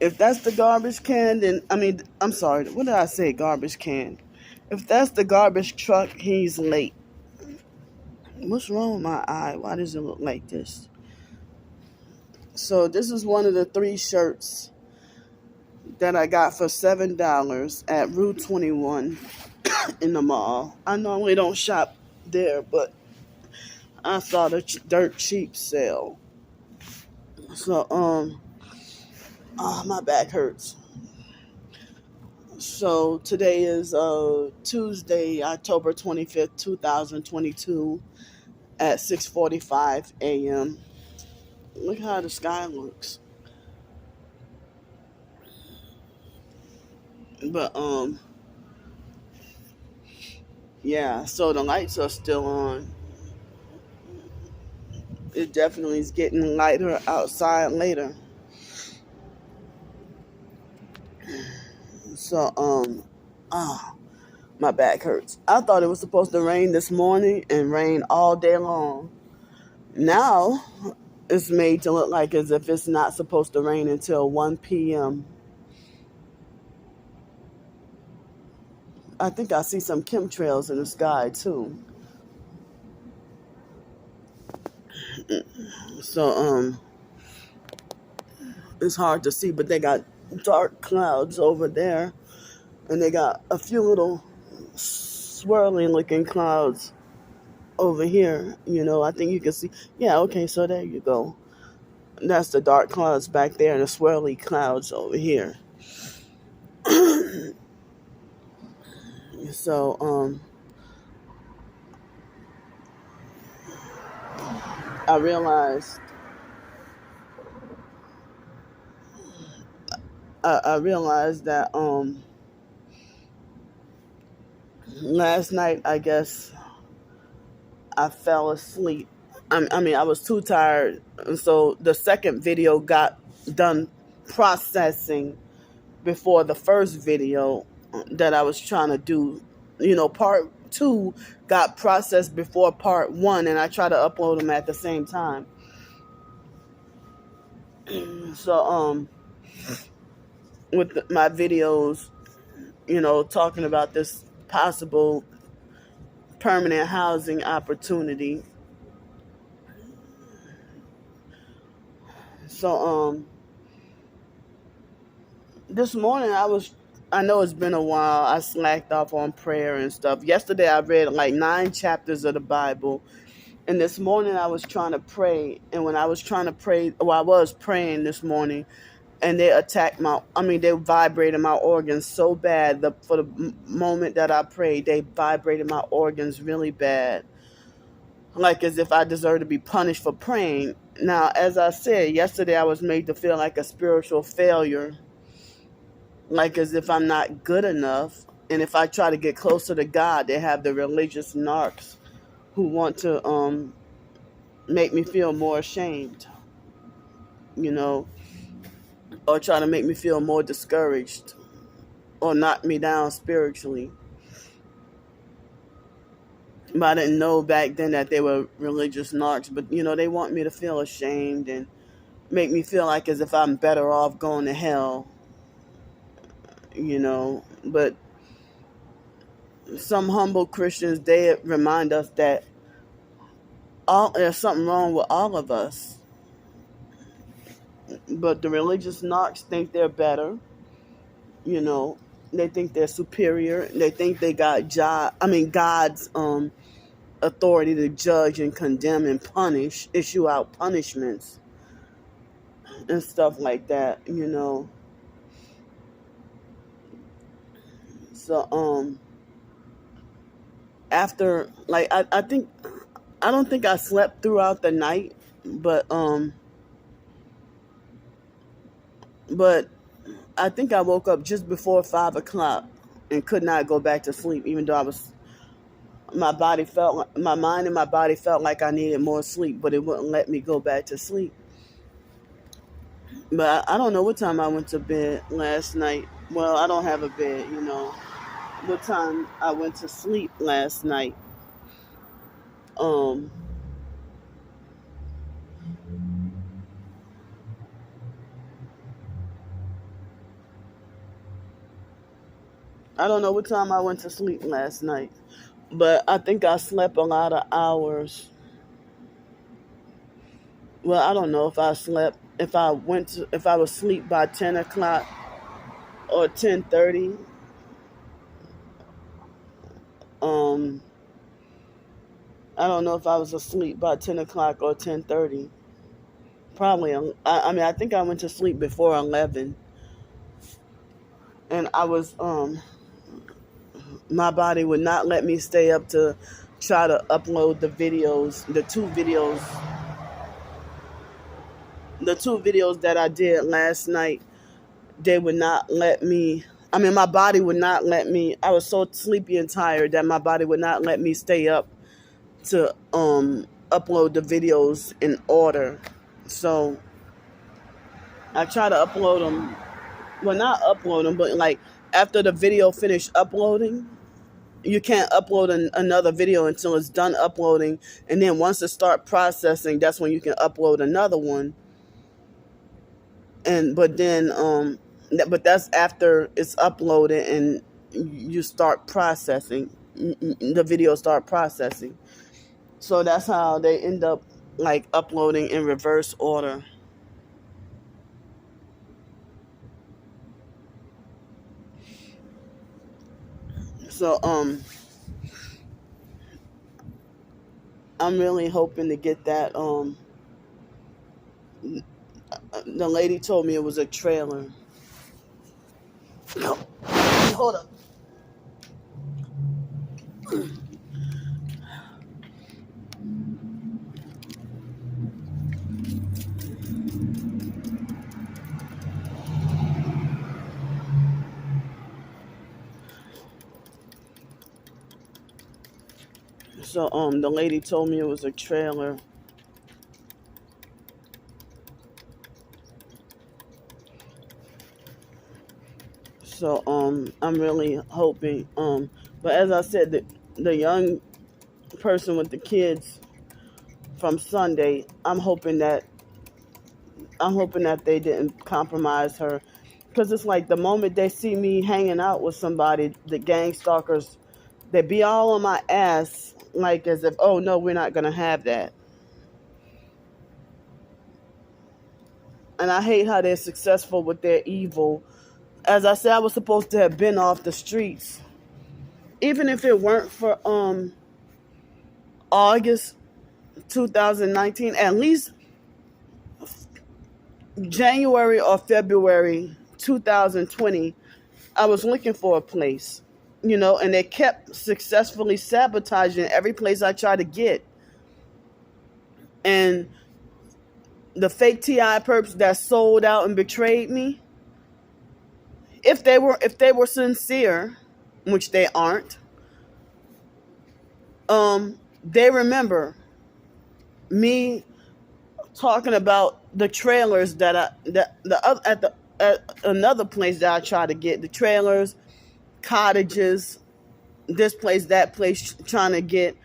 If that's the garbage can, then, I'm sorry, what did I say, garbage can? If that's the garbage truck, he's late. What's wrong with my eye? Why does it look like this? So this is one of the 3 shirts that I got for $7 at Route 21 in the mall. I normally don't shop there, but I saw the dirt cheap sale. So, my back hurts. So today is Tuesday, October 25th, 2022 at 6:45 a.m. Look how the sky looks. But yeah, so the lights are still on. It definitely is getting lighter outside later. So my back hurts. I thought it was supposed to rain this morning and rain all day long. Now it's made to look like as if it's not supposed to rain until 1 p.m. I think I see some chemtrails in the sky too. So it's hard to see, but they got dark clouds over there, and they got a few little swirling looking clouds over here. I think you can see. Yeah, okay, so there you go. That's the dark clouds back there and the swirly clouds over here. So I realized that last night, I guess I fell asleep. I was too tired, and so the second video got done processing before the first video that I was trying to do. Part 2 got processed before part 1, and I try to upload them at the same time. So with my videos, talking about this possible permanent housing opportunity. So this morning I know it's been a while. I slacked off on prayer and stuff. Yesterday I read like 9 chapters of the Bible. And this morning I was trying to pray. And when I was trying to pray, I was praying this morning, and they attacked they vibrated my organs so bad. For the moment that I prayed, they vibrated my organs really bad. Like as if I deserve to be punished for praying. Now, as I said, yesterday I was made to feel like a spiritual failure. Like as if I'm not good enough. And if I try to get closer to God, they have the religious narcs who want to make me feel more ashamed, or try to make me feel more discouraged, or knock me down spiritually. But I didn't know back then that they were religious narcs. But, they want me to feel ashamed and make me feel like as if I'm better off going to hell, But some humble Christians, they remind us that there's something wrong with all of us. But the religious narcs think they're better, They think they're superior. They think they got God's authority to judge and condemn and issue out punishments and stuff like that, So after, like, I don't think I slept throughout the night, but I think I woke up just before 5 o'clock and could not go back to sleep, even though my mind and my body felt like I needed more sleep, but it wouldn't let me go back to sleep. But I don't know what time I went to bed last night. Well, I don't have a bed, what time I went to sleep last night. I don't know what time I went to sleep last night, but I think I slept a lot of hours. Well, I don't know if I slept, if I was asleep by 10 o'clock or 10:30. Um, I don't know if I was asleep by 10 o'clock or 10:30. Probably. I mean, I think I went to sleep before 11, and my body would not let me stay up to try to upload the two videos that I did last night. They would not let me. I mean, my body would not let me. I was so sleepy and tired that my body would not let me stay up to upload the videos in order. So I try to upload them. Well, not upload them, but like after the video finished uploading, you can't upload another video until it's done uploading, and then once it start processing, that's when you can upload another one. And but that's after it's uploaded and you start processing. The video start processing. So that's how they end up like uploading in reverse order. So I'm really hoping to get that. The lady told me it was a trailer. No, hold up. So the lady told me it was a trailer. So I'm really hoping. But as I said, the young person with the kids from Sunday, I'm hoping that they didn't compromise her, because it's like the moment they see me hanging out with somebody, the gang stalkers, they be all on my ass, like as if, oh no, we're not gonna have that. And I hate how they're successful with their evil. As I said, I was supposed to have been off the streets, even if it weren't for August 2019, at least January or February 2020, I was looking for a place, and they kept successfully sabotaging every place I tried to get. And the fake TI perps that sold out and betrayed me, if they were sincere, which they aren't, they remember me talking about the trailers at another place that I tried to get, the trailers, cottages, this place, that place, trying to get,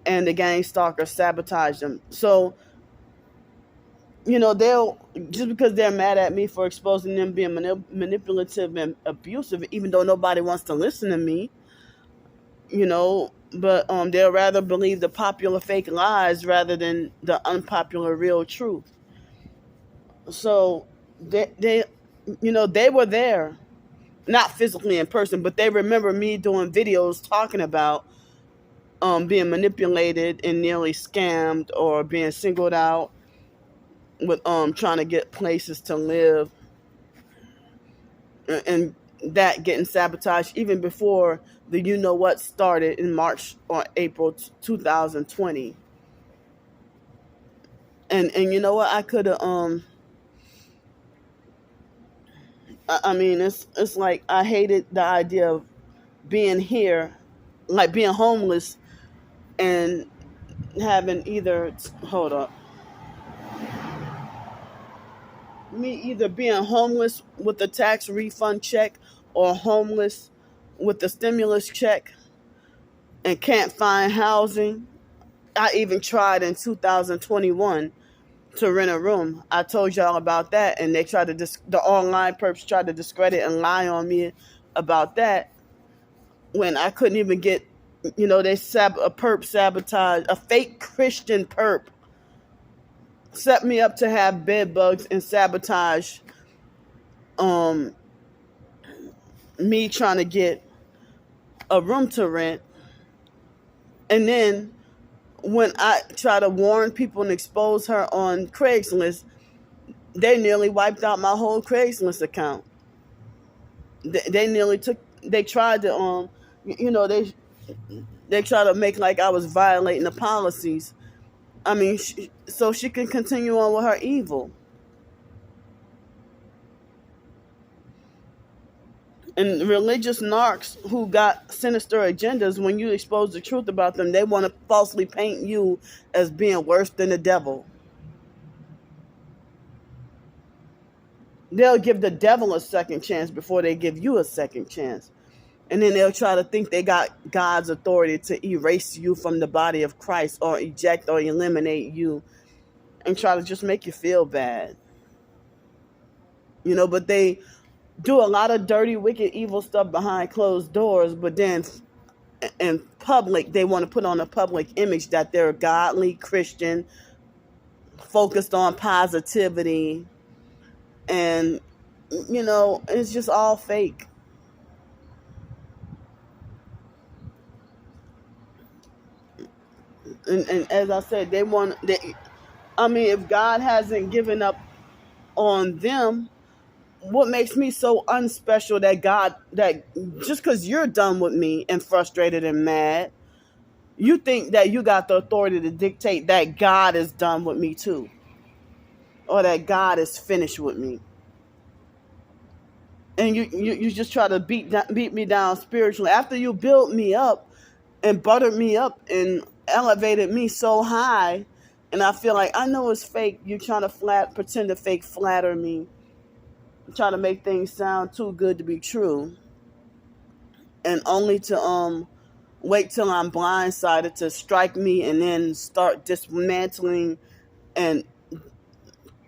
and the gang stalker sabotaged them. So, they'll, just because they're mad at me for exposing them being manipulative and abusive, even though nobody wants to listen to me, but they'll rather believe the popular fake lies rather than the unpopular real truth. So they were there, not physically in person, but they remember me doing videos talking about being manipulated and nearly scammed, or being singled out with trying to get places to live, and that getting sabotaged even before the what started in March or April 2020. And you know what, I could have I mean, it's like I hated the idea of being here, like being homeless and having hold up, me either being homeless with the tax refund check or homeless with the stimulus check and can't find housing. I even tried in 2021 to rent a room. I told y'all about that, and they tried to the online perps tried to discredit and lie on me about that. when I couldn't even get, they a perp sabotage, a fake Christian perp set me up to have bed bugs and sabotage um me trying to get a room to rent. And then when I try to warn people and expose her on Craigslist, they nearly wiped out my whole Craigslist account. They nearly they tried to they try to make like I was violating the policies. I mean, so she can continue on with her evil. And religious narcs who got sinister agendas, when you expose the truth about them, they want to falsely paint you as being worse than the devil. They'll give the devil a second chance before they give you a second chance. And then they'll try to think they got God's authority to erase you from the body of Christ or eject or eliminate you and try to just make you feel bad. But they do a lot of dirty, wicked, evil stuff behind closed doors, but then in public, they want to put on a public image that they're godly, Christian, focused on positivity, and, it's just all fake. And as I said, if God hasn't given up on them, what makes me so unspecial that just because you're done with me and frustrated and mad, you think that you got the authority to dictate that God is done with me too, or that God is finished with me. And you just try to beat me down spiritually after you built me up and buttered me up and elevated me so high. And I feel like I know it's fake. You're trying to pretend to fake flatter me, try to make things sound too good to be true, and only to wait till I'm blindsided to strike me and then start dismantling and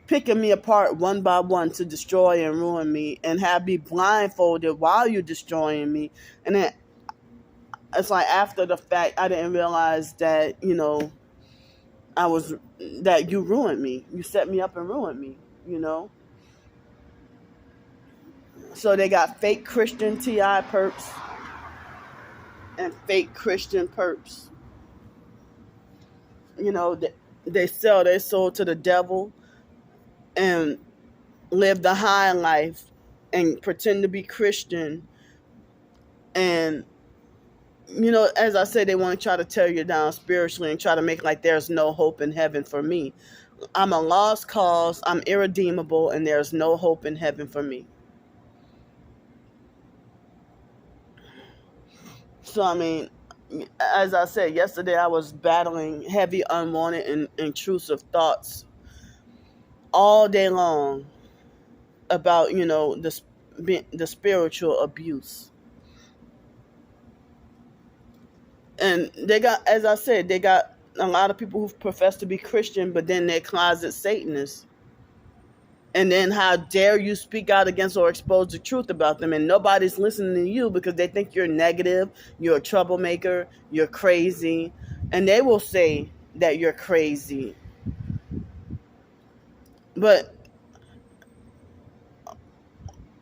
picking me apart one by one to destroy and ruin me, and have me blindfolded while you're destroying me. And then it's like after the fact, I didn't realize that, that you ruined me. You set me up and ruined me, So they got fake Christian TI perps and fake Christian perps. They sell their soul to the devil and live the high life and pretend to be Christian. And, as I said, they want to try to tear you down spiritually and try to make like there's no hope in heaven for me. I'm a lost cause, I'm irredeemable, and there's no hope in heaven for me. So, as I said yesterday, I was battling heavy, unwanted, and intrusive thoughts all day long about, the spiritual abuse. And as I said, they got a lot of people who profess to be Christian, but then they're closet Satanists. And then how dare you speak out against or expose the truth about them, and nobody's listening to you because they think you're negative, you're a troublemaker, you're crazy, and they will say that you're crazy. But,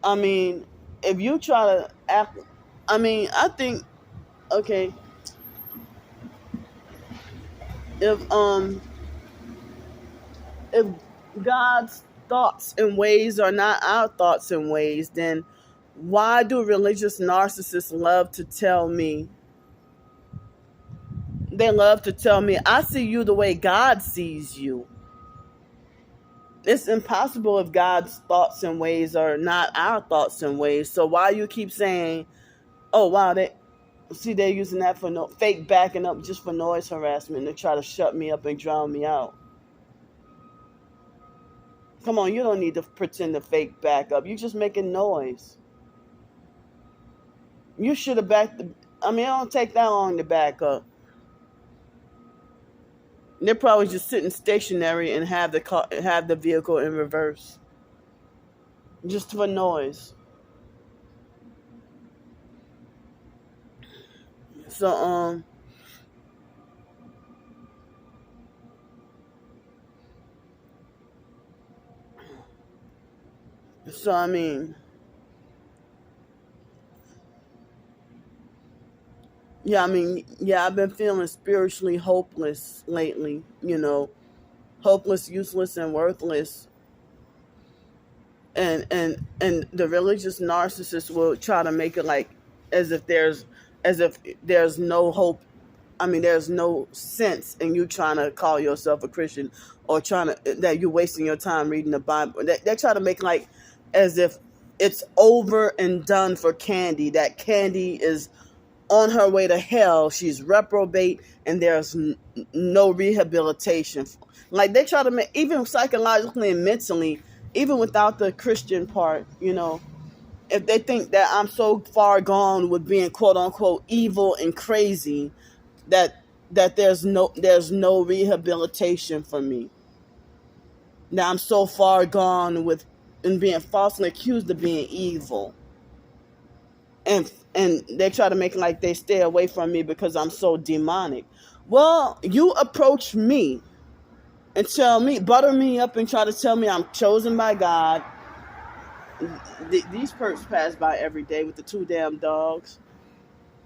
if you try to act, I think, okay, if God's thoughts and ways are not our thoughts and ways, then why do religious narcissists love to tell me? They love to tell me, I see you the way God sees you. It's impossible if God's thoughts and ways are not our thoughts and ways. So why you keep saying, oh, wow, they're using that for fake backing up just for noise harassment to try to shut me up and drown me out. Come on, you don't need to pretend to fake back up. You're just making noise. You should have backed it don't take that long to back up. They're probably just sitting stationary and have the vehicle in reverse, just for noise. So I mean, yeah, I mean, yeah, I've been feeling spiritually hopeless lately, hopeless, useless, and worthless. And the religious narcissist will try to make it like as if there's as if there's no hope. I mean, there's no sense in you trying to call yourself a Christian, or trying to that you're wasting your time reading the Bible. They try to make like as if it's over and done for Candy. That Candy is on her way to hell. She's reprobate, and there's no rehabilitation. Like they try to make, even psychologically and mentally, even without the Christian part, if they think that I'm so far gone with being quote unquote evil and crazy, that there's no rehabilitation for me. Now I'm so far gone with and being falsely accused of being evil, and they try to make it like they stay away from me because I'm so demonic. Well, you approach me and tell me, butter me up and try to tell me I'm chosen by God. These perks pass by every day with the two damn dogs,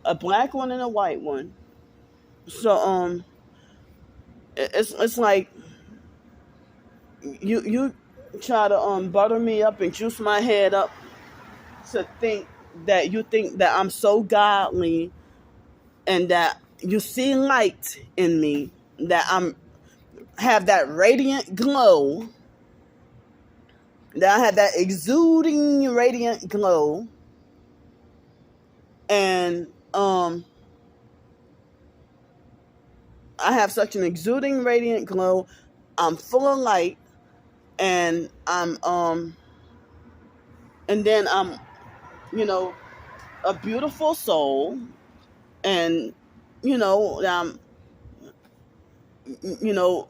a black one and a white one. So it's like you try to butter me up and juice my head up to think that you think that I'm so godly, and that you see light in me, that I'm have that radiant glow, that I have that exuding radiant glow, and I have such an exuding radiant glow. I'm full of light, and then I'm, a beautiful soul, and I'm,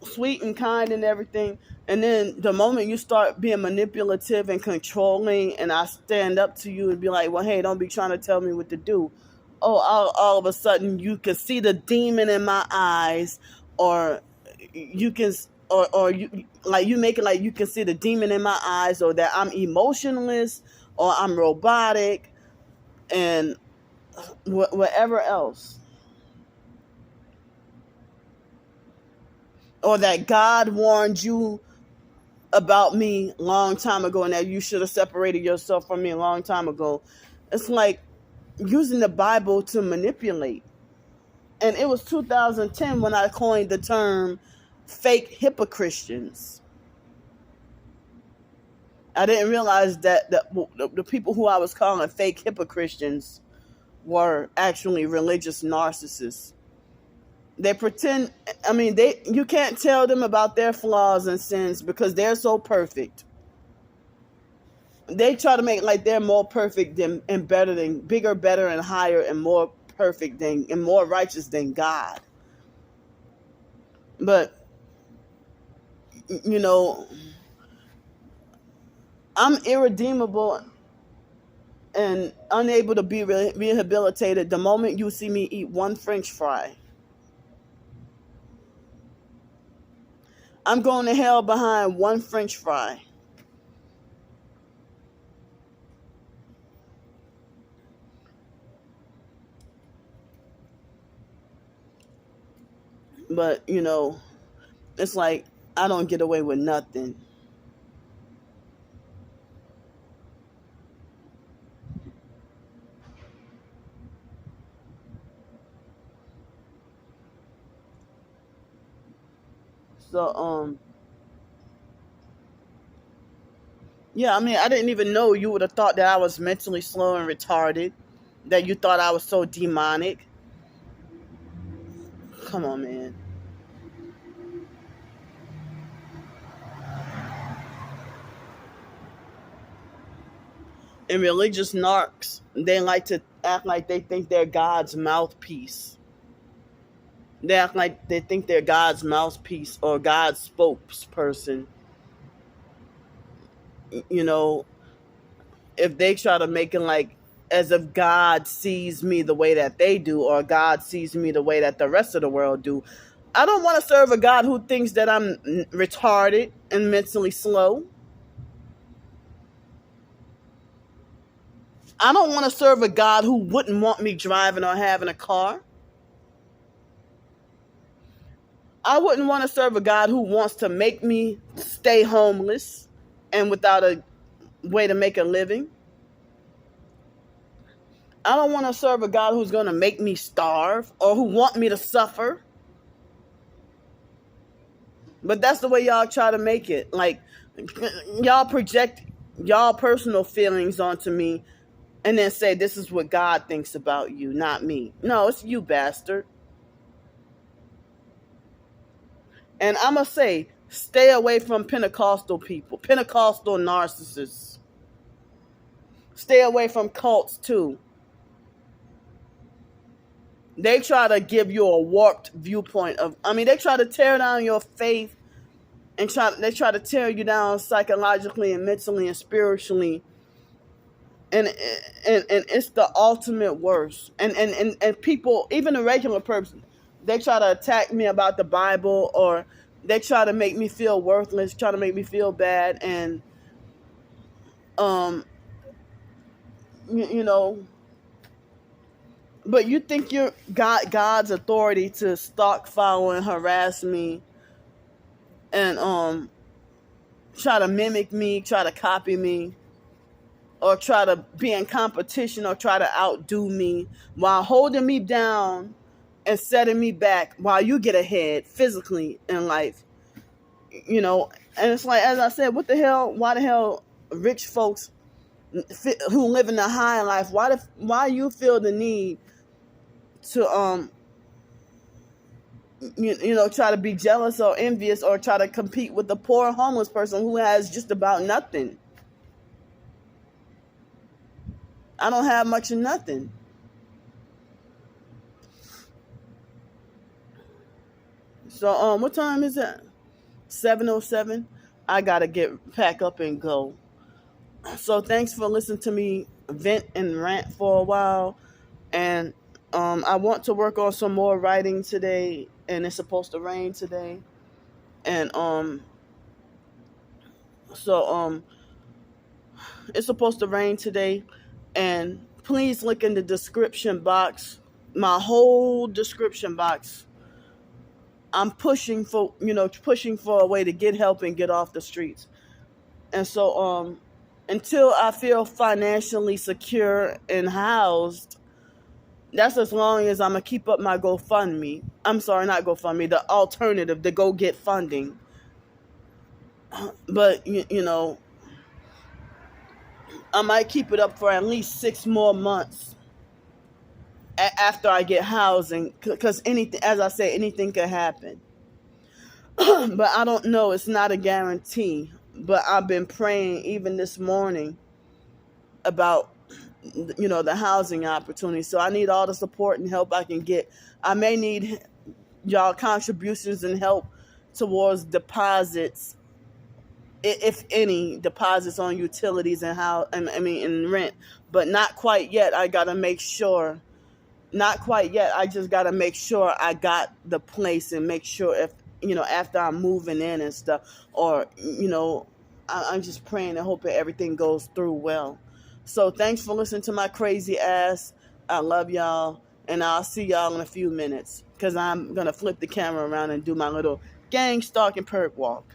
sweet and kind and everything. And then the moment you start being manipulative and controlling, and I stand up to you and be like, well, hey, don't be trying to tell me what to do. Oh, all of a sudden you can see the demon in my eyes, or you can, or you, like, you make it like you can see the demon in my eyes, or that I'm emotionless, or I'm robotic, and whatever else. Or that God warned you about me long time ago, and that you should have separated yourself from me a long time ago. It's like using the Bible to manipulate. And it was 2010 when I coined the term fake hypocristians. I didn't realize that the people who I was calling fake hypocristians were actually religious narcissists. They pretend, I mean, you can't tell them about their flaws and sins because they're so perfect. They try to make like they're more perfect than, and better than, bigger, better, and higher, and more perfect than, and more righteous than God. But I'm irredeemable and unable to be rehabilitated the moment you see me eat one French fry. I'm going to hell behind one French fry. But, it's like I don't get away with nothing. So, yeah, I mean, I didn't even know you would have thought that I was mentally slow and retarded, that you thought I was so demonic. Come on, man. And religious narcs, they like to act like they think they're God's mouthpiece. They act like they think they're God's mouthpiece or God's spokesperson. You know, if they try to make it like as if God sees me the way that they do, or God sees me the way that the rest of the world do. I don't want to serve a God who thinks that I'm retarded and mentally slow. I don't want to serve a God who wouldn't want me driving or having a car. I wouldn't want to serve a God who wants to make me stay homeless and without a way to make a living. I don't want to serve a God who's going to make me starve or who want me to suffer. But that's the way y'all try to make it. Like, y'all project y'all personal feelings onto me and then say, this is what God thinks about you, not me. No, it's you, bastard. And I'm going to say, stay away from Pentecostal people, Pentecostal narcissists. Stay away from cults, too. They try to give you a warped viewpoint of, they try to tear down your faith and they try to tear you down psychologically and mentally and spiritually. And it's the ultimate worst. And people, even a regular person, they try to attack me about the Bible, or they try to make me feel worthless, try to make me feel bad. And, but you think you're God's authority to stalk, follow, and harass me and try to mimic me, try to copy me, or try to be in competition or try to outdo me while holding me down and setting me back while you get ahead physically in life. And it's like, as I said, what the hell, why the hell rich folks who live in the high life, why you feel the need to try to be jealous or envious or try to compete with the poor homeless person who has just about nothing? I don't have much of nothing. So what time is it? 7:07. I gotta pack up and go. So thanks for listening to me vent and rant for a while. And I want to work on some more writing today, and it's supposed to rain today. And it's supposed to rain today. And please look in the description box, my whole description box. I'm pushing for a way to get help and get off the streets. And so until I feel financially secure and housed, that's as long as I'm going to keep up my GoFundMe. I'm sorry, not GoFundMe, the alternative, the go get funding. But, I might keep it up for at least 6 more months after I get housing, because anything, as I say, anything could happen. But I don't know. It's not a guarantee. But I've been praying even this morning about, the housing opportunity. So I need all the support and help I can get. I may need y'all contributions and help towards deposits, if any, deposits on utilities and and rent. But not quite yet. I got to make sure. Not quite yet. I just got to make sure I got the place and make sure if, after I'm moving in and stuff, or, I'm just praying and hoping everything goes through well. So thanks for listening to my crazy ass. I love y'all, and I'll see y'all in a few minutes, because I'm going to flip the camera around and do my little gang stalking perk walk.